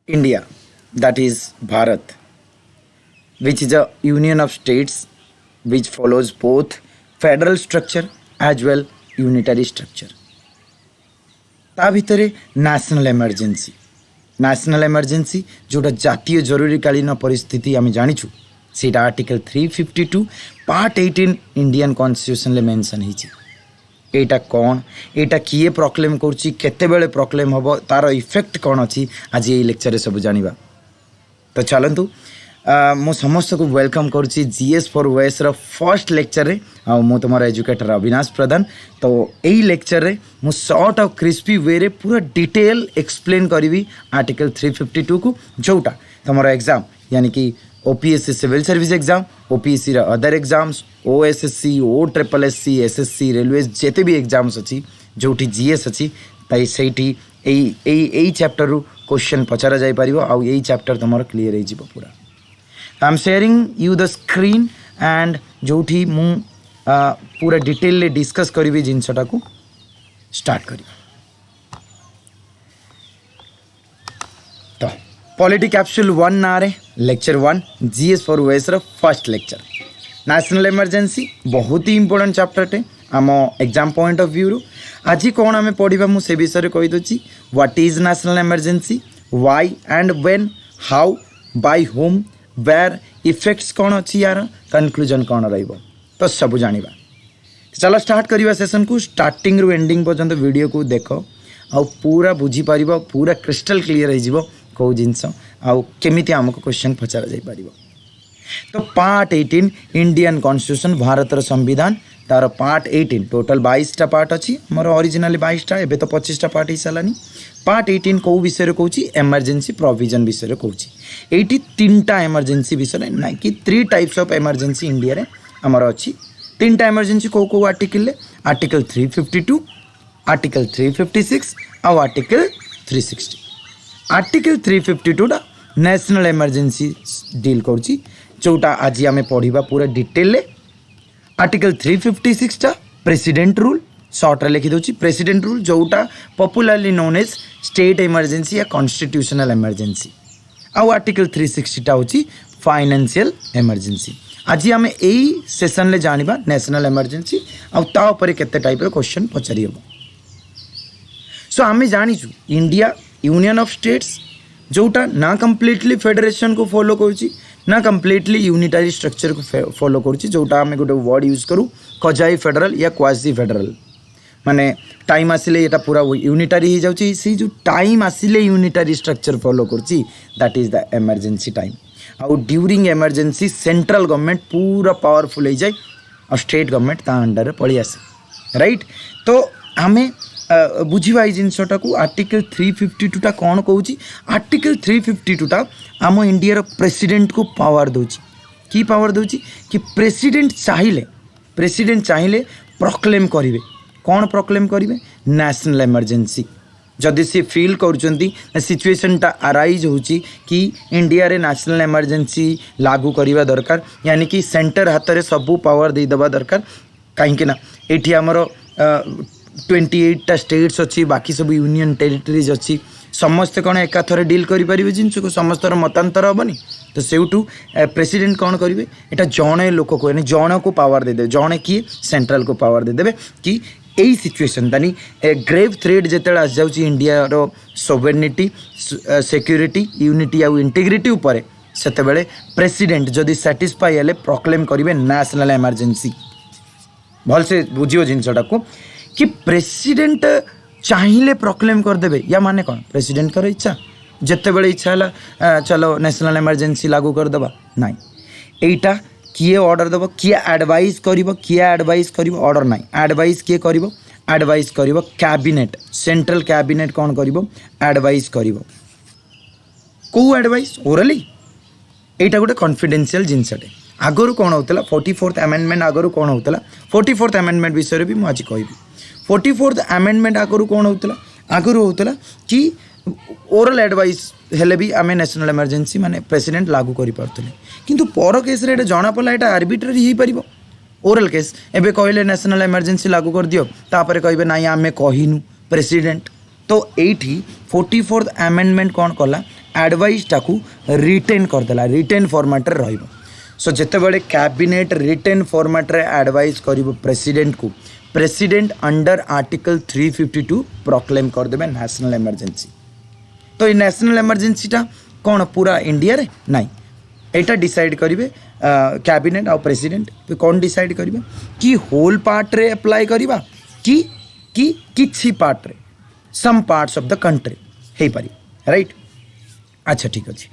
India, that is Bharat, which is a union of states which follows both federal structure as well unitary structure. ତା ଭିତରେ national emergency ଯେଉଁଟା ଜାତୀୟ ଜରୁରୀକାଳୀନ ପରିସ୍ଥିତି ଆମେ ଜାଣିଛୁ ସେଇଟା ଆର୍ଟିକଲ 352 ପାର୍ଟ 18 ଇଣ୍ଡିଆନ୍ କନଷ୍ଟିଟ୍ୟୁସନରେ ମେନସନ୍ ହେଇଛି। ଏଇଟା କ'ଣ, ଏଇଟା କିଏ ପ୍ରକ୍ଲେମ୍ କରୁଛି, କେତେବେଳେ ପ୍ରକ୍ଲେମ୍ ହେବ, ତା'ର ଇଫେକ୍ଟ କ'ଣ ଅଛି, ଆଜି ଏଇ ଲେକ୍ଚରରେ ସବୁ ଜାଣିବା। ତ ଚାଲନ୍ତୁ ମୁଁ ସମସ୍ତଙ୍କୁ ୱେଲକମ୍ କରୁଛି GS ଫର୍ ୱେସ୍ର ଫର୍ଷ୍ଟ ଲେକ୍ଚରରେ। ଆଉ ମୁଁ ତୁମର ଏଜୁକେଟର ଅବିନାଶ ପ୍ରଧାନ। ତ ଏଇ ଲେକ୍ଚରରେ ମୁଁ ସର୍ଟ ଆଉ କ୍ରିସ୍ପି ୱେରେ ପୁରା ଡିଟେଲ୍ ଏକ୍ସପ୍ଲେନ୍ କରିବି ଆର୍ଟିକଲ 352 ଯେଉଁଟା ତୁମର ଏକ୍ଜାମ୍ यानी कि OPSC civil service exam, OPSC other exams, OSSC, OSSC, SSC, railway जिते भी एग्जाम्स अच्छी जो GS अच्छी सही यही चैप्टर रु क्वेश्चन पचरा जाई परिबो। आउ यही चैप्टर तुम क्लीयर हो पूरा। I am sharing you the screen and जो मु पूरा डिटेल डिस्कस करी जिनसटा को स्टार्ट करी। तो पॉलिटी कैप्सूल 1 ना लेक्चर 1 GS फॉर वेस फर्स्ट लेक्चर नेशनल इमरजेंसी बहुत ही इंपोर्टेंट चैप्टरटे आम एग्जाम पॉइंट ऑफ व्यू। आज कौन आम पढ़ा मुझे विषय कहीदे what is national emergency, why and when, how, by whom, where, effects कौन अच्छी, यार कंक्लूजन कौन रहिबो, तो सब जानिबा। चलो स्टार्ट करवा सेशन को। स्टार्टिंग रु एंडिंग पर्यंत वीडियो को देख आ पूरा बुझी पार, पूरा क्रिस्टल क्लीयर हो कौ जिनस आउ केमिति आमको क्वेश्चन पचरा जाई पारिबो। तो पार्ट 18 इंडियन कॉन्स्टिट्यूशन भारत संविधान तार पार्ट 18 टोटल 22टा पार्ट अच्छी मोर ओरिजिनली 22टा एबे तो 25टा पार्ट ही सालानी। पार्ट 18 कौ विषय कहूँ एमरजेंसी प्रोविजन विषय कहूँ। एटी 3टा एमरजेंसी विषय ना कि 3 टाइप्स ऑफ एमरजेंसी इंडिया रे हमर अच्छी। 3टा एमरजेंसी कौ कौ आर्टिकल, आर्टिकल 352, आर्टिकल 356 आउ article 360। Article 352 national emergency deal करुच्ची जोटा आज आम पढ़ा पूरा डिटेल। आर्टिकल 356 प्रेसिडेंट रूल सर्ट लिखि दूसरी प्रेसिडेंट रूल जोटा popularly known as state emergency या कॉन्स्टिट्यूशनल इमरजेंसी। आउ आर्टिकल 360 हूँ फाइनेंशियल इमरजेंसी। आज आम यही सेसन में जाना नेशनल इमरजेंसी आउे केते टाइप क्वेश्चन पचारि हम। सो आम जाचु इंडिया यूनियन ऑफ स्टेट्स जोटा ना कम्प्लीटली फेडरेशन को फॉलो करुच्ची ना कम्प्लीटली यूनिटारी स्ट्रक्चर को फॉलो करुच्ची। जोटा आम गोटे वर्ड यूज करूँ कजाई फेडरल या क्वासी फेडरल माने टाइम आसिले ये पूरा यूनिटारी हो जाउची। सी जो टाइम आसिले यूनिटारी स्ट्रक्चर फॉलो करुच्ची that is the emergency time. आउ ड्यूरिंग इमरजेंसी सेंट्रल गवर्नमेंट पूरा पावरफुल हो जाए और स्टेट गवर्नमेंट ता अंडर पड़ी आसे, राइट। तो आमे बुझा ये जिनसटा को आर्टिकल 352 कौन कहूँ। आर्टिकल 352 आम इंडिया प्रेसिडेंट को पावर दूची कि पावर दूची कि प्रेसिडेंट चाहिए प्रोक्लेम करेंगे। कौन प्रोक्लेम करेंगे? National emergency. जदि सी फील कर सिचुएशनटा अराइज होची कि इंडिया रे नेशनल इमरजेंसी लागू करवा दरकार, यानी कि सेंटर हाथ में सबू पावर देदेवा दरकार। कहीं ये आमर 28टा स्टेट्स अच्छी, बाकी सब यूनियन टेरिटरीज अच्छी, समस्ते कौन एका थरे डील करेंगे जिनस को समस्तर मतांतर हेनी। तो सेठू प्रेसिडेंट कौन करेंगे? यहाँ जड़े लोक को यानी जन को पावर देदे, जड़े किए सेंट्रल को पावर देदेवे कि यही सिचुएशन यानी ग्रेव थ्रेट जिते आस जा इंडिया रो सोवेरेनिटी, सिक्योरिटी, यूनिटी आउ इंटीग्रिटी उपरे सेतेबेले प्रेसिडेंट जदि सैटिस्फाई हेले प्रोक्लेम करेंगे नेशनल इमरजेंसी। भलसे बुझियो जिनसटा को कि प्रेसिडेंट चाहिए प्रोक्लेम करदे या माने कौन प्रेसिडेंट कर इच्छा जिते बड़े इच्छा है चलो नेशनल इमरजेंसी लागू करदे ना। यहीटा किए ऑर्डर दब, किए एडवाइस कर ऑर्डर ना एडवाइस किए कर एडवाइस कर कैबिनेट, सेंट्रल कैबिनेट कौन कर एडवाइस कर कौ एडवाइस ओरली। यहाँ गोटे कॉन्फिडेंशियल जिनसटे आगुरी कौन होता 44th अमेंडमेंट आगुरी कौन होता 44th अमेंडमेंट विषय भी मुझे कहबी। 44th अमेंडमेंट आगुरी कौन होता आगुरी होता कि ओरल एडवाइस हेले भी आम नेशनल इमरजेंसी माने प्रेसिडेंट लागू करें किंतु पर केस रे जना पड़ा यहाँ आर्बिट्रारी हो पार ओरल केस। एबे कहले नेशनल इमरजेंसी लागू कर दियो तापर कहे ना आम कहनु प्रेसिडेंट। तो ये 44th अमेंडमेंट कौन कला एडवाइसटा को रिटेन करदेला रिटेन फॉर्मेट रे रहिबो सो जेतेबेले कैबिनेट रिटेन फॉर्मेट रे एडवाइस करिवो प्रेसिडेंट को प्रेसिडेंट अंडर आर्टिकल 352 प्रोक्लेम कर देबे नेशनल इमरजेंसी तो ये नेशनल इमरजेंसीटा कौन पूरा इंडिया रे नहीं एटा डिसाइड करिवे कैबिनेट और प्रेसिडेंट तो कौन डिसाइड करिवे कि होल पार्ट रे अप्लाई करिवा कि किछि पार्ट रे some parts of the country हे पारि राइट अच्छा ठीक अछि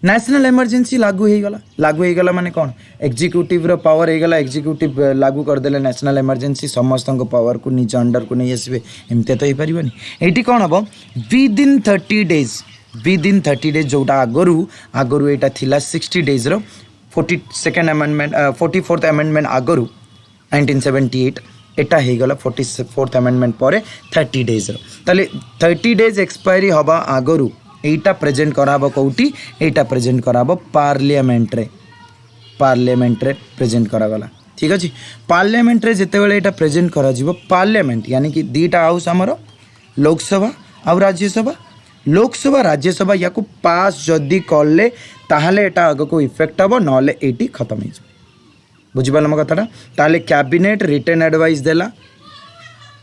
नेशनल इमरजेंसी लागू हो गला माने कौन एग्जीक्यूटिव रो पावर हो गला एग्जीक्यूटिव लागू कर देले नेशनल इमरजेंसी समस्त पावर को निज अंडर को नहीं आसबे एमते तो हो पारिबनी एटी कौन हम विद इन 30 डेज जोटा आगरू एटा थिला 60 डेज रो 42nd अमेंडमेंट 44th अमेंडमेंट आगरू 1978 एटा हो गला 44th अमेंडमेंट पर 30 डेज रो ताले 30 डेज एक्सपायरी हवा आगरू एटा प्रेजेंट कराबो कोउटी एटा प्रेजेंट कराबो पार्लियामेंट रे प्रेजेंट करागला ठीक अछि पार्लियामेंट रे जेते बेले एटा प्रेजेंट करा जिवो पार्लियामेंट यानी कि दीटा हाउस हमरो लोकसभा और राज्यसभा लोकसभा राज्यसभा या को पास जदी करले ताहले एटा आगो को इफेक्ट हबो नले एटी खत्म हो बुझि पाल म कथाटा ताले कैबिनेट रिटन एडवाइस देला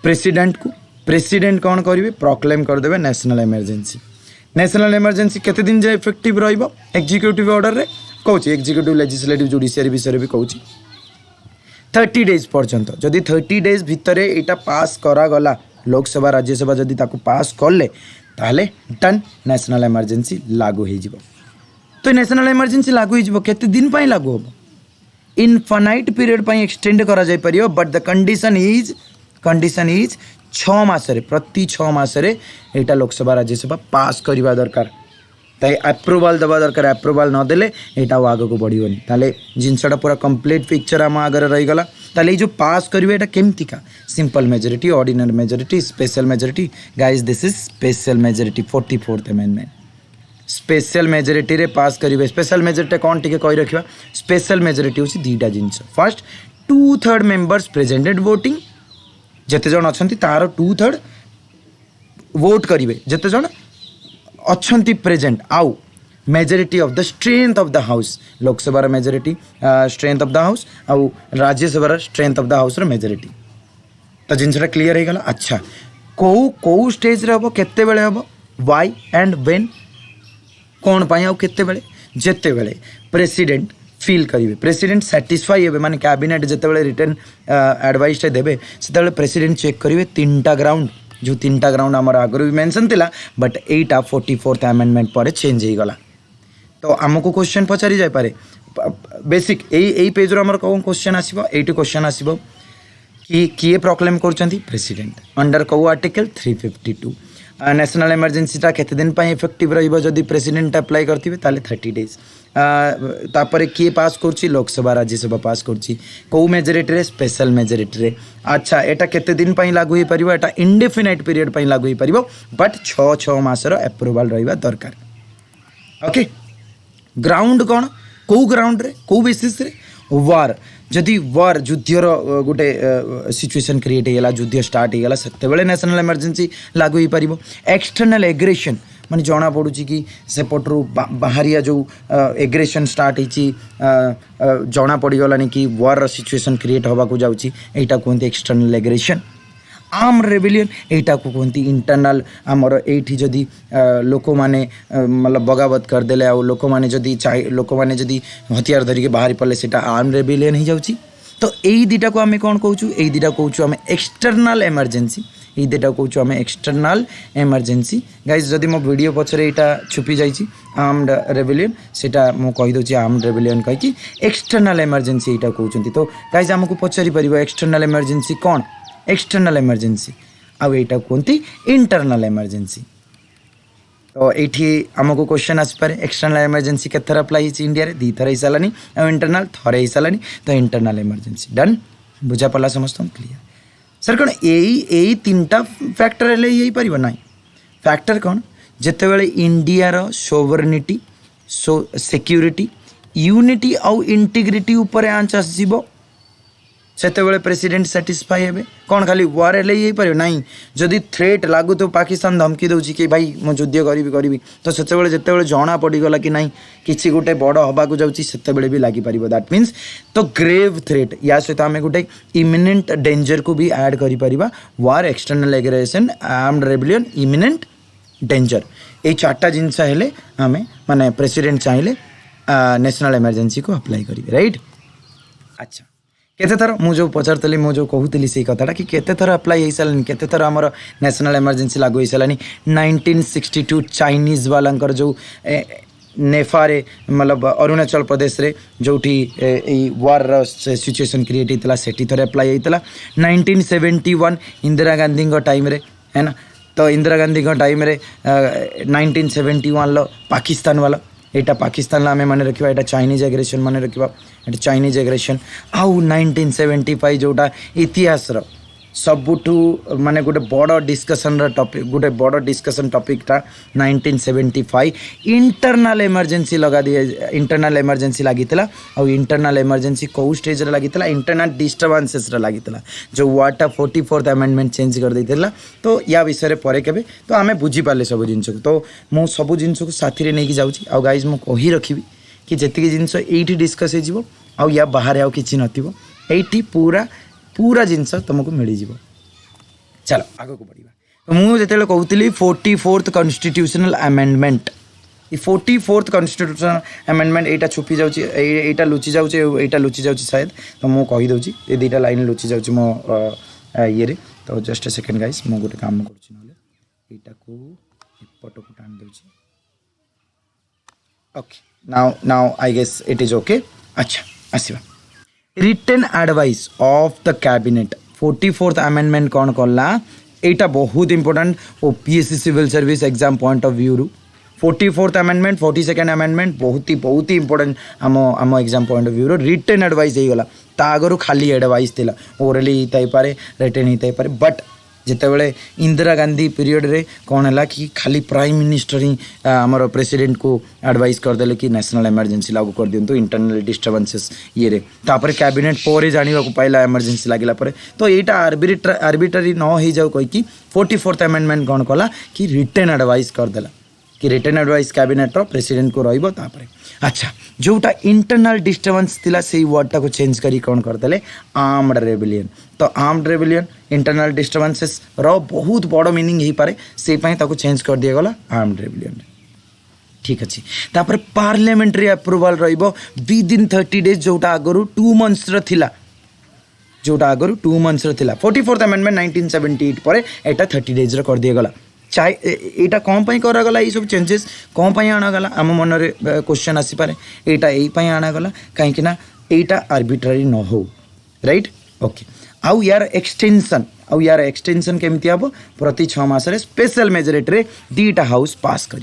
प्रेसिडेंट को प्रेसिडेंट कौन करिवे प्रोक्लेम कर देबे नेशनल इमरजेंसी केते दिन जाए इफेक्टिव रहिबो एग्जीक्यूटिव ऑर्डर रे कहूँ एग्जीक्यूटिव लेजिस्लेटिव जुडिशियरी विषय भी कहूँ 30 डेज पर्यंत जदि 30 डेज भितर एटा पास करा गला लोकसभा राज्यसभा जदि ताको पास करले ताले डन नेशनल इमरजेंसी लागू हो जिवो तो नेशनल इमरजेंसी लागू हो जिवो केते दिन पई लागू होबो इनफाइनाइट पीरियड पई एक्सटेंड करा जाय परियो बट द कंडीशन इज 6 मासरे प्रति 6 मासरे एटा लोकसभा राज्यसभा पास करवा दरकार ताई अप्रूवल दबा दरकार अप्रूवल न देले एटा आगे को बढ़िबनी ताले जिनसटा पूरा कंप्लीट पिक्चर आम आगे रही गला ताले जो पास करिवे एटा केमती का simple majority ordinary majority special majority guys this is special majority 44th amendment special majority रे पास करिवे स्पेशल मेजॉरिटी कौन टिके कहि रखिबा स्पेशल मेजॉरिटी होसी दीटा जिंस फर्स्ट 2/3 मेंबर्स प्रेजेंटेड वोटिंग जेते जन अछंती तार 2/3 वोट करिवे जेते जन अछंती प्रेजेंट आउ majority of the strength of the house Lok Sabha majority strength of the house आउ Rajya Sabha strength of the house row majority तो जिनसटा क्लियर हो गला अच्छा को स्टेज रे हबो केते बेले हबो व्हाई एंड व्हेन कौन पाई आउ केते बेले जेते बेले प्रेसिडेंट फील करिवे प्रेसिडेंट सैटिस्फाई हेबे माने कैबिनेट जेते बेले रिटर्न एडवाइस देबे सेते बेले प्रेसिडेंट चेक करिवे तीनटा ग्राउंड जो तीनटा ग्राउंड आमर आगु भी मेंशन थिला बट एटा 44th अमेंडमेंट पर चेंज हो गला तो आमको क्वेश्चन पचारि जाय पारे बेसिक एई पेज रो हमर कोन क्वेश्चन आसीबो एटी क्वेश्चन आसीबो कि किए प्रोक्लेम करचंती प्रेसिडेंट अंडर को आर्टिकल 352 नेशनल इमरजेंसीटा केते दिन पई इफेक्टिव रहिबो जदि प्रेसिडेंट अप्लाई करथिबे ताले 30 डेज तापरे किए पास करछि लोकसभा राज्यसभा पास करछि को मेजॉरिटी रे स्पेशल मेजॉरिटी रे अच्छा एटा केते दिन पई लागू हो परिबो एटा इंडेफिनाइट पीरियड पई लागू हो परिबो बट 6 मास रो अप्रूवल रहिबा दरकार ओके ग्राउंड कोन को ग्राउंड रे को बेसिस रे वार जदि वार युद्धर गोटे सिचुएशन क्रिएट होगा युद्ध स्टार्ट होगा से नेशनल इमरजेंसी लागू हो पार एक्सटर्नल एग्रेशन माने जना पड़ुची कि सेपटू बाहरिया जो एग्रेशन स्टार्ट होती जना पड़गलानी कि वार सिचुएशन क्रिएट होगा को जाऊँगी यहाँ कहते एक्सटर्नल एग्रेशन आर्म रेबेलियन यहाँ को कहते इंटरनल आमर एठी जदि लोक मैंने मतलब बगावत करदे आ लोक मैंने जदि हथियार धरिके बाहरी पड़े से आर्म रेबेलियन हो जाऊँगी तो यही दुटा को आम कौन कहूँ यही दुटा कहूँ आम एक्सटर्नल इमरजेंसी ये दुटा कहूँ आम एक्सटर्नल इमरजेंसी गाइज जदि मो वीडियो पछरे यहाँ छुपी जाइए आर्म्ड रेबेलियन सेटा मु कहीदे आर्म्ड रेबेलियन कहीं एक्सटर्नल इमरजेंसी यहाँ कहते तो गाइज आमको पचारि पार एक्सटर्नल इमरजेंसी कौन एक्सटर्नल इमरजेंसी आउ यहाँ कहते इंटरनल इमरजेंसी तो ये आमको क्वेश्चन आसपे एक्सटर्नल इमरजेंसी के थर अप्लाई इंडिया रे 2 थर हो सारानी और इंटरनल थरे हो सारानी तो इंटरनल इमरजेंसी डन बुझा पड़ा समस्त क्लियर सर कौन यही 3टा फैक्टर हेल्ले यही पार ना फैक्टर कौन जिते बड़े इंडियार सोवरेनिटी सिक्यूरिटी यूनिटी आउ इंटीग्रिटी ऊपर आंच आसो सेतेबेले प्रेसिडेंट साटिस्फाई हेबे कौन खाली वार हेले ही पारे नहीं जदि थ्रेट लागू तो पाकिस्तान धमकी दूची कि भाई मु युद्ध करी तो सेतेबेले जेतेबेले जना पड़गला कि नहीं किसी गोटे बड़ हवा को जाऊँगी सेतेबेले भी लगी पार दैट मीन्स तो ग्रेव थ्रेट या सहित आम गोटे इमिनेंट डेंजर को भी ऐड करी war external aggression armed rebellion imminent danger ये चार्टा जिनस हेले आम माने प्रेसिडेंट चाहिए नेशनल इमरजेंसी को अप्लाई करेंगे राइट। अच्छा केते थर मुझे पचारती मुझे कहूली से कथाटा कि केते थर अप्लाई हो सारे केते थर आमर नेशनल इमरजेंसी लागू हो सारे 1962 चाइनीज वालांकर जो नेफारे मतलब अरुणाचल प्रदेश रे जोठी वार सिचुएशन क्रिएट होता से थोड़े अप्लाई होता 1971 इंदिरा गांधी टाइम रे है ना तो इंदिरा गांधी टाइम रे 1971 पाकिस्तान वाला यहाँ पाकिस्तान आम मन रखा यहाँ चाइनीज एग्रेशन मन रखा ये चाइनीज एग्रेशन आउ 1975 जोटा इतिहास सबुठू माने गोटे बड़ डिस्कसन टॉपिक गोटे बड़ डिस्कसन टॉपिकटा 1975 इंटरनल इमरजेंसी लगा दिए इंटरनल इमरजेंसी लगी आउ इंटरनल इमरजेंसी कौ स्टेज रे लगी इंटरनल डिस्टर्बांसेस लगी जो वार्डटा 44th अमेंडमेंट चेंज कर देथिला तो या विषय पर केबे तो आमे बुझी पाले सब जिनस को तो मु सब जिनस को साथी रे नहीं जाउची आउ गाइज मु कही रखिबी कि जेतिकी जिनस एठी डिस्कस हो आउ या बाहर आउ किछि नथिबो एठी पूरा जिनस तुमको मिल जाव। चलो आगे को बढ़िया तो मुझे कहती 44th constitutional amendment 44th constitutional amendment यहाँ छुपी जाऊँगा लुचि जाऊँगा लुचि जाऊँ शायद तो मुझे कहीदे ये दुईटा लाइन लुचि जाऊँ मो ये तो जस्ट सेकेंड गाइस मुझे गोटे काम करा को एपट को टाणी दूँ okay now I guess it is okay. अच्छा आसवा written advice of the cabinet 44th amendment कौन कला यहाँ बहुत important OPSC civil service exam point of view रु 44th अमेंडमेंट 42nd अमेंडमेंट बहुत ही इंपोर्टेंट आम exam point of view written advice हो गला ता आगु खाली एडवाइस थिला ओरली होता पारे रिटन होता पारे बट जितेबाला इंदिरा गांधी पीरियड रे कौन है कि खाली प्राइम मिनिस्टर ही आमर प्रेसिडेंट को एडवाइस करदे कि नेशनल इमरजेंसी लागू कर दिंतु इंटरनल डिस्टर्बांसेस ये तापर कैबिनेट पर जाना पाइला इमरजेंसी लगे तो यहाँ आर्बिट्रारी न हो जाऊ कहीकि 44th अमेंडमेंट कौन कला कि रिटन एडवाइस करदेला कि रिटन एडवाइस कैबिनेट प्रेसिडेंट को रही तापर। अच्छा जोटा इंटरनल डिस्टर्बांस थिला से वर्डटा को चेंज करी कौन करदे आर्म्ड रेबेलियन तो आर्म्ड रेबेलियन इंटरनल डिस्टर्बांसेस बहुत बड़ मीनिंग हो पारे से चेंज कर दिया गला आर्म्ड रेबेलियन ठीक अच्छे तापर पार्लियामेंट्री अप्रूवाल रहिबो विदिन 30 डेज जोटा आगरू 2 मंथ्स थिला जोटा आगरू 2 मंथ्स थिला 44th अमेंडमेंट 1978 पर एटा 30 डेज कर दिया गला चाहे यहाँ कौन करागला ये सब चेंजेस कौन आनागला आम मन में क्वेश्चन आसीपे यहाँ यही आनागला कहीं यहाँ आर्बिट्रारी न हो राइट ओके आउ यार एक्सटेंशन केमती हम प्रति 6 मासरे स्पेशल मेजोरिटी दीटा हाउस पास कर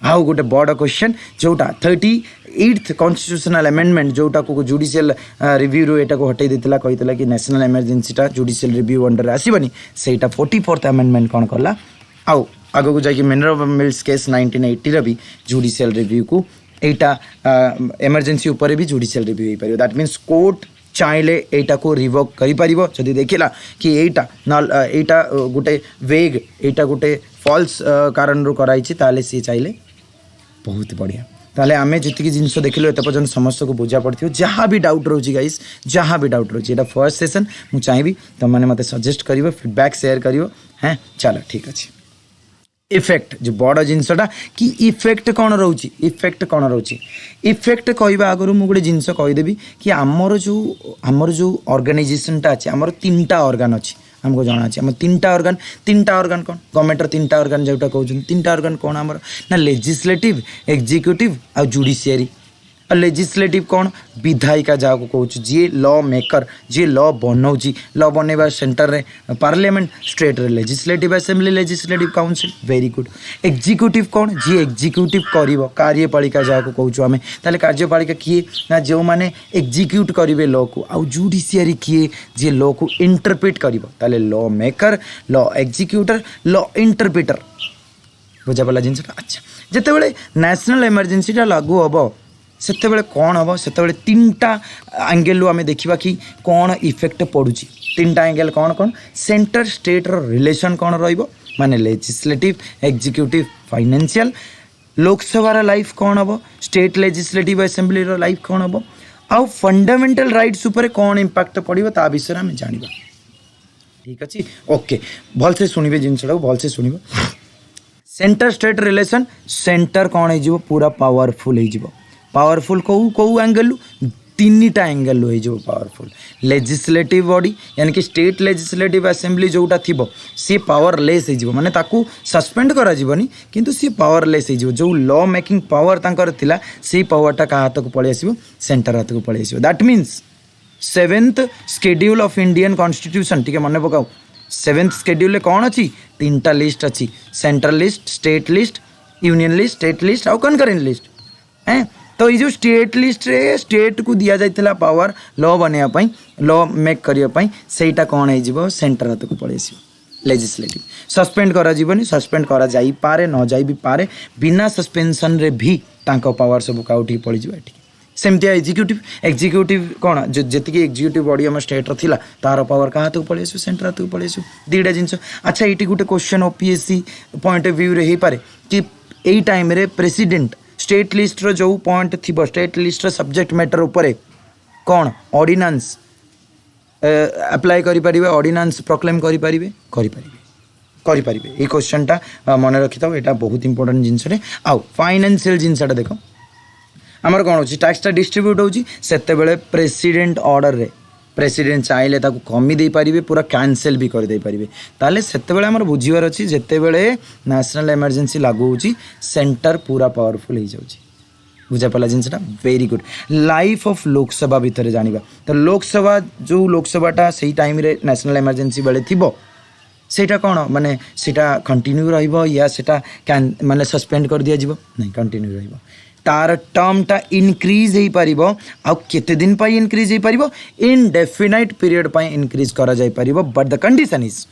आउ गोटे बड़ क्वेश्चन जोटा 38th कॉन्स्टिट्यूशनल अमेंडमेंट जोटा को जुडिशियल रिव्यू एटा को हटई देता कही कि नेशनल इमरजेंसीटा जुडिशियल रिव्यू अंडर आसबनी से 44th अमेंडमेंट कौन कला आउ आगो को जाकि मिनरल मिल्स केस 1980 भी जुडिशियल रिव्यू को यहाँ इमरजेंसी उपर भी जुडिशियल रिव्यू हो पार दैट मीन्स कोर्ट चाहिए यहाँ को रिवोक करी देखला कि यहाँ गोटे वेग यहाँ गोटे फॉल्स कारण रू कराई ताले सी चाहिए बहुत बढ़िया ताले आमे जितकी जिनस देखिलु एत पर्यंत समस्त को बुझा पड़ो जहाँ भी डाउट रोचे गाइस जहाँ भी डाउट रोचे यहाँ फर्स्ट सेशन मुझे चाहिए तुमने मत सजेस्ट कर फीडबैक शेयर कर हैं चलो ठीक अच्छे इफेक्ट जो बड़ जिनसटा कि इफेक्ट कौन रोचे इफेक्ट कौन रोचे इफेक्ट कहवा आगु मुझे गोटे जिनस कहीदेवी कि आमर जो ऑर्गेनाइजेशनटा अच्छे आमर 3टा ऑर्गन अच्छी हमको जना अच्छे आम 3टा ऑर्गन कौन गवर्नमेंटर 3टा ऑर्गन जोटा कहते 3टा ऑर्गन कौन आमर ना लेजिस्लेटिव एग्जीक्यूटिव आ जुडिशियरी और लेजिस्लेटिव कौन विधायिका जहाँ को कहूँ जी लॉ मेकर जी लॉ बनाऊँगी लॉ बनवा सेंटर रे पार्लियामेंट स्टेट रे legislative assembly legislative council very good executive कौन जी एग्जीक्यूटिव कर कार्यपालिका जहाँ को कहूँ आम ताले कार्यपालिका किए ना जो मैंने एग्जीक्यूट करेंगे लॉ को आउ जुडिशियरी किए जी लॉ को इंटरप्रिट कर law maker law executor law interpreter बुझा पाला जिनसा। अच्छा जिते बड़े नेशनल इमरजेंसीटा लागू हम सेतेबेले कौन हम से तीन टा एंगेल आम देखा कि कौन इफेक्ट पड़ुची तीन टा एंगेल कौन कौन सेंटर स्टेट रो रिलेशन कौन रहिबो माने legislative executive financial Lok Sabha life कौन हम स्टेट लेजिस्लेटिव असेंबली रो लाइफ कौन हम आउ फंडामेंटल राइट्स उपर कौन इंपैक्ट पड़ो ता विषय आम जाना ठीक अच्छे ओके भलसे शुणे जिनसा भलसे शुण सेंटर स्टेट रिलेशन सेंटर कौन हो पूरा पावरफुल हो पावरफुल कौ एंगल तीन टा एंगल हो पावरफुल लेजिस्लेटिव बॉडी यानी कि स्टेट लेजिस्लेटिव असेंबली जोटा थी सी पावरलेस हो माने ताकू सस्पेंड करा जीवनी किंतु सी पावरलेस हो जो लॉ मेकिंग पावर तांकर थिला सी पावरटा का हाथ को पळि आसीबो सेंटर हाथ को पळि आसीबो that means 7th schedule of Indian constitution ठीक है मन पकाओ 7th शेड्यूल कौन अच्छी तीन टा लिस्ट अच्छी central list state list union list state list आउ कनकरेंट लिस्ट हैं तो ये जो स्टेट लिस्ट रे स्टेट को दिया जाइतिला पावर लॉ बनवाई लॉ मेक करने सेटा कौन हो सेंटर हाथ को पड़े लेजिस्लेटिव सस्पेंड करा जीवनी सस्पेंड करा जाई पारे न जाई भी पारे बिना सस्पेंशन रे भी तांको पावर सब काउटी पड़ जाए सेमती एग्जीक्यूटिव एग्जीक्यूटिव कौन जो जी एग्जीक्यूटिव बॉडी आम स्टेट रा तार पावर क्या हाथ को पड़े सेंटर हाथ को पड़े दुईटा जिनस अच्छा ये गोटे question OPSC point of view रे ही पारे कि यही टाइम रे प्रेसिडेंट स्टेट लिस्ट रो जो पॉइंट थी स्टेट लिस्ट सब्जेक्ट मैटर उपरे कौन ऑर्डिनेंस अप्लाई करें ऑर्डिनेंस प्रोक्लेम करें ये क्वेश्चनटा मन रखी था यहाँ बहुत इंपोर्टेंट जिनस आउ फाइनेंशियल जिनसा देख आमर कौन हो टैक्सटा डिस्ट्रीब्यूट होते प्रेसिडेंट ऑर्डर रे प्रेसिडेंट चाहिए कमी दे पारे पूरा कैंसल भी करदे पारे ताले सेतेबेले आमर बुझीबार अच्छी जितेबले नेशनल इमरजेंसी लागू होची सेंटर पूरा पावरफुल हो जाउची बुझा पड़ा जिनसा very good life of Lok Sabha भितर जानिबा तो लोकसभा जो लोकसभाटा से टाइम रे नेशनल इमरजेंसी बेले थिबो सेटा कौन माने सेटा कंटिन्यू रहिबो या सेटा माने सस्पेंड कर दिया जिवो नहीं कंटिन्यू रहिबो तार टर्मटा इनक्रीज हो पार आउ केते दिन पाई इनक्रीज हो पार इनडेफिनाइट पीरियड पाई इनक्रीज करा जाय पार but the condition is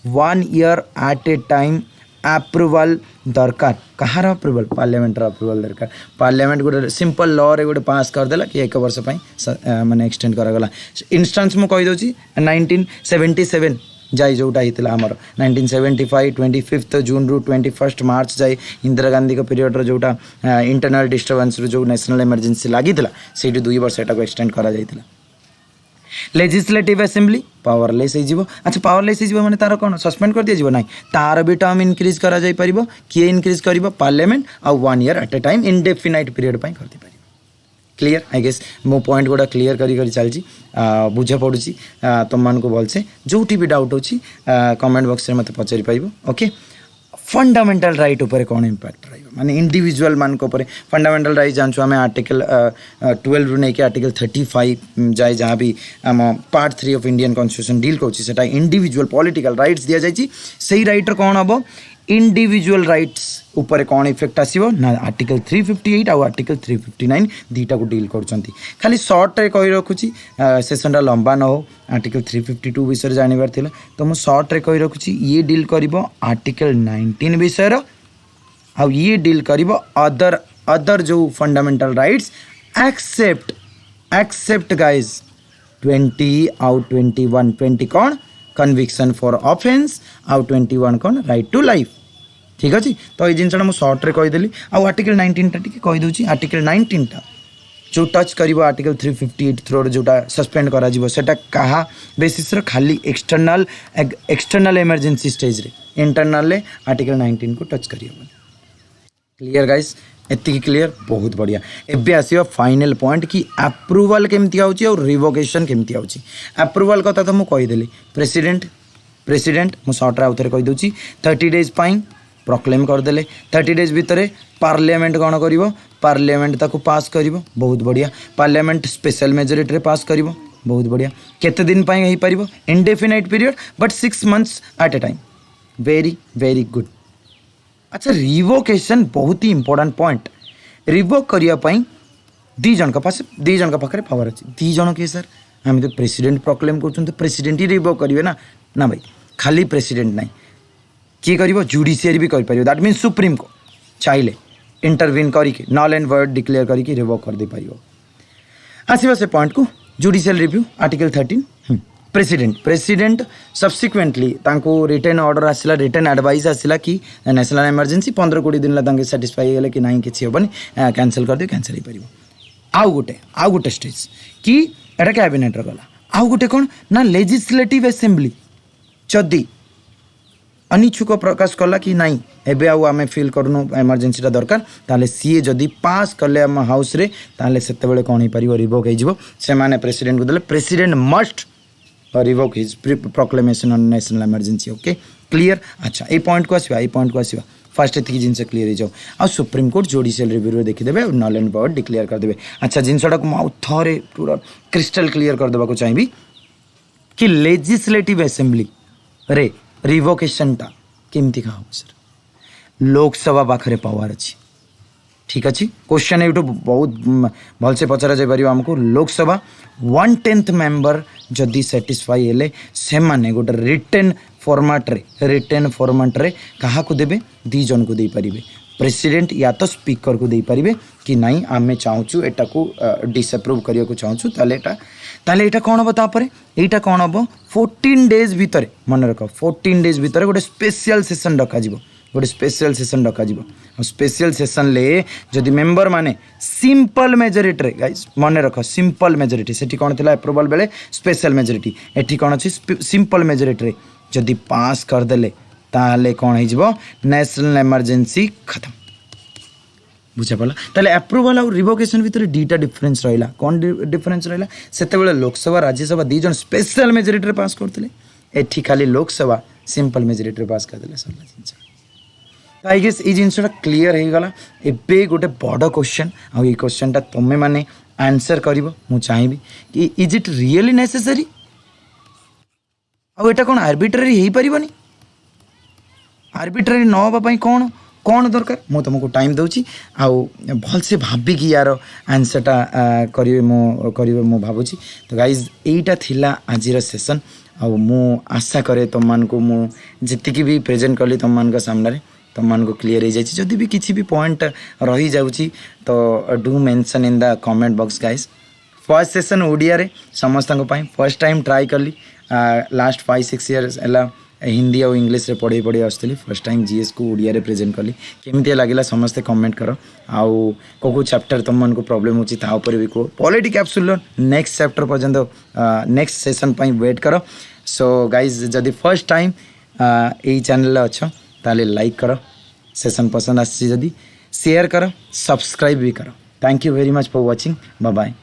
1 year at a time approval दरकार कहार अप्रूवल पार्लियामेंट अप्रूवल दरकार पार्लियामेंट गोटे सिंपल लॉ रे गोटे पास करदेला कि 1 वर्ष माने एक्सटेंड करागला इंस्टांस मु कहि दोची 1977 जाए जोटा होता आमर 1975 25 जून रु 21 मार्च जाए इंदिरा गांधी पीरियड जोटा इंटरनल डिस्टर्बेंस जो नेशनल इमरजेंसी लगी से 2 वर्ष को एक्सटेंड करा जाइतिला लेजिस्लेटिव असेंबली पावरलेस हो अच्छा पावरलेस हो माने तार कौन सस्पेंड कर दिया ना तार भी टर्म इनक्रीज करा जाय परिबो किए इनक्रीज करिबो पार्लियामेंट आ 1 year at a time indefinite period कर दे पारिबो क्लियर आई गेस मो पॉइंट गोटा क्लियर करी चलची बुझा पड़ुची तुम मान को भलसे जो भी डाउट होची कमेंट बॉक्स में मत पचारि पाइबो ओके फंडामेंटल राइट ऊपर कौन इंपैक्ट रही माने इंडिविजुअल मान को फंडामेंटल राइट जानछु आम आर्टिकल 12 रु नहीं आर्टिकल 35 जाए जहाँ भी आम part 3 of Indian constitution deal कर इंडिविजुअल पॉलिटिकल राइट्स दि जाइए से राइट कौन हम इंडिविजुअल राइट्स ऊपर कौन इफेक्ट आसो ना आर्टिकल 358 आउ आर्टिकल 359 दुईटा को डील कर खाली सर्ट रे कही रखुची सेसनटा लंबा न हो आर्टिकल 352 विषय जानवर थिला तो मुझे सर्ट रे कही रखुची ये डील करिबो आर्टिकल 19 विषय आउ ये डील करिबो अदर जो फंडामेंटल राइट्स एक्सेप्ट गाइज 20 आउ 21 कौन कन्विक्शन फॉर ऑफेंस आउ 21 कौन राइट टू लाइफ ठीक अच्छे तो ये जिनसा मुझे सर्ट रे कहीदेली आउ आर्टिकल 19 टा टिके कहीदे आर्टिकल 19 टा जो टच कर आर्टिकल 358 थ्रो जोटा सस्पेंड करा सेटा कहा बेसिस खाली एक्सटर्नल इमरजेंसी स्टेज रे इंटरनल ले आर्टिकल 19 को टच करियो क्लियर गाइस एति क्लियर बहुत बढ़िया एबे आसीबा फाइनल पॉइंट कि अप्रूवल केमती आउची और रिवोकेशन केमती आउची अप्रूवल कथा तो मु कहि देली प्रेसिडेंट मु शॉर्ट रे आउथरे कहि दोची 30 डेज पाई प्रोक्लेम करदेले 30 डेज भितर पार्लियामेंट कौन करिवो पार्लियामेंट ताको पास करिवो बहुत बढ़िया पार्लियामेंट स्पेशल मेजोरिटी रे पास करिवो बहुत बढ़िया केते दिन पाई हेई परिवो indefinite period but 6 months at a time very very good अच्छा रिवोकेशन बहुत ही इंपोर्टेंट पॉइंट रिवोक करने दी जन पाखे पावर अच्छी दी जन किए सर आम तो प्रेसिडेंट प्रोक्लेम कर प्रेसिडेंट ही रिवोक करेंगे ना भाई खाली प्रेसिडेंट ना किए कर जुडिशियरी भी कर दैट मीन सुप्रीम कोर्ट चाहिए इंटरवीन करके नल एंड वर्ड डिक्लेयर करके रिवोक कर दे पारिबो। आसीबा से पॉइंट को judicial review article 13 president subsequently तांको रिटर्न ऑर्डर आसला रिटर्न एडवाइस आसला कि नेशनल इमरजेंसी 15-20 दिन तांके सैटिस्फाई हेले कि नहीं किसी हेबनी कैंसल कर दियो कैंसल हो पारिबो। आउ गोटे स्टेज कि एटा कैबिनेट गला आउ गोटे कौन ना लेजिस्लेटिव असेंबली जदि अनिच्छुक प्रकाश कला कि नाई एबे आमे फिल करनु इमरजेंसीटा दरकार ताले सीए जदि पास कले आम हाउस रे ताले सेते बेले कोन हे परिबो रिवोक हे जिवो से माने प्रेसिडेंट को देले president must revoke his proclamation on national emergency. Okay clear. अच्छा ए पॉइंट को आसीबा फास्ट एतिक जिनस क्लियर हो जाओ आ सुप्रीम कोर्ट जुडिशियल रिव्यू देखिदेवे नल एंड वर्ड डिक्लेयर करदेवे। अच्छा जिनसटा को मु थरे पूरा क्रिस्टल क्लियर कर देबा को चाहिबी कि लेजिस्लेटिव असेंबली रे रिवोकेशनटा केमती का हो सर लोकसभा पाखरे पावर अच्छी ठीक अच्छे क्वेश्चन ये बहुत भलसे पचरा जापर आमको लोकसभा 1/10 मेंबर जदि सैटिस्फाई हेले से माने गोटे रिटेन फॉर्मेट रे कहा को देबे 2 जन को दे पारिबे प्रेसिडेंट या तो स्पीकर को दे पारिबे कि नहीं आमे चाहूचु एटा को डिसअप्रूव करिया को चाहूचु ताले एटा कोन हबो तापरे एटा कोन हबो 14 डेज भीतर मन रख 14 डेज भीतर गोटे स्पेशल सेशन रखा जिवो स्पेशल सेशन ले जदि मेंबर माने सिंपल मेजोरिटी रे गाइस मन रख सिंपल मेजोरिटी सेठी कोन थिला अप्रूवल बेले स्पेशल मेजोरिटी एठी कोन अछि सिंपल मेजोरिटी रे जदि पास कर देले ताले कोन हे जिवो नेशनल इमरजेंसी खत्म बुझा पड़ा ताले अप्रूवल और रिवोकेशन भीतर दीटा डिफरेंस रहिला कोन डिफरेंस रहिला सेते बेले लोकसभा राज्यसभा 2 जन स्पेशल मेजोरिटी रे पास करथिले एठी खाली लोकसभा सिंपल मेजोरिटी रे पास कर देले सरला जिंस आई गेस ये जिनसा क्लीयर हो गला एबे गोटे बड़ क्वेश्चन आ ये क्वेश्चनटा तुमे माने आंसर करिवो मु चाहिबी कि is it really necessary uh Etah cone arbitrary hey परिबनी arbitrary न होबा पई कौन दरकार मु तुमको टाइम दूची आउ भल से भाबी कि यार आंसरटा करिवे मु भाबुची। तो गाइज एटा थिला आजिर सेशन आ मु आशा करे तुम मान को मु जितिकी भी प्रेजेंट कली तुम मान का सामने तुम मान को क्लियर हो जाए जदि भी किसी भी पॉइंट रही जाउची तो do mention in the comment box guys. First session Odia रे समस्त फर्स्ट टाइम ट्राई कली लास्ट 5-6 इयर्स है हिंदी और इंग्लिश रे पढ़े आसली फर्स्ट टाइम जीएस को ओडिया रे प्रेजेंट कली केमती लगिला समस्ते कमेंट कर आउ को चैप्टर तुम मन को प्रॉब्लम होची ता ऊपर भी को पॉलिटी कैप्सूल नेक्स्ट चैप्टर पर्यंत नेक्स्ट सेशन पई वेट करो। सो गाइज जदि फर्स्ट टाइम यही चैनल अच्छो ताले लाइक करो सेशन पसंद आसी जदि शेयर करो सब्सक्राइब भी करो। Thank you very much for watching bye bye.